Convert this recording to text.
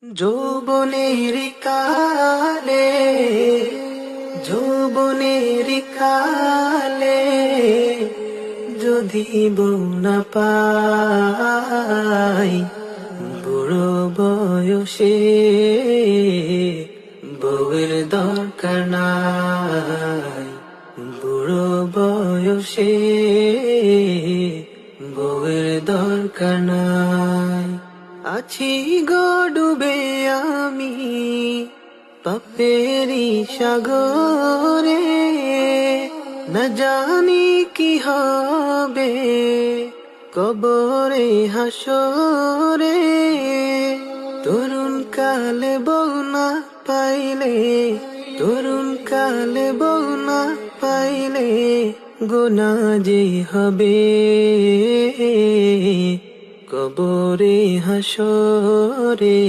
যৌবনের কালে যৌবনের কালে যদি বউ না পাই, বুড়ো বয়সে বউয়ের দরকার নাই। বুড়ো বয়সে বউয়ের দরকার নাই। আছি গো ডুবে আমি পাপেরি সাগরে, না জানি কি হবে কবরে হাসরে। তরুণ কালে বউ না পাইলে, তরুণ কালে বউ না পাইলে গুনাহ যে হবে কবরে হাসরে।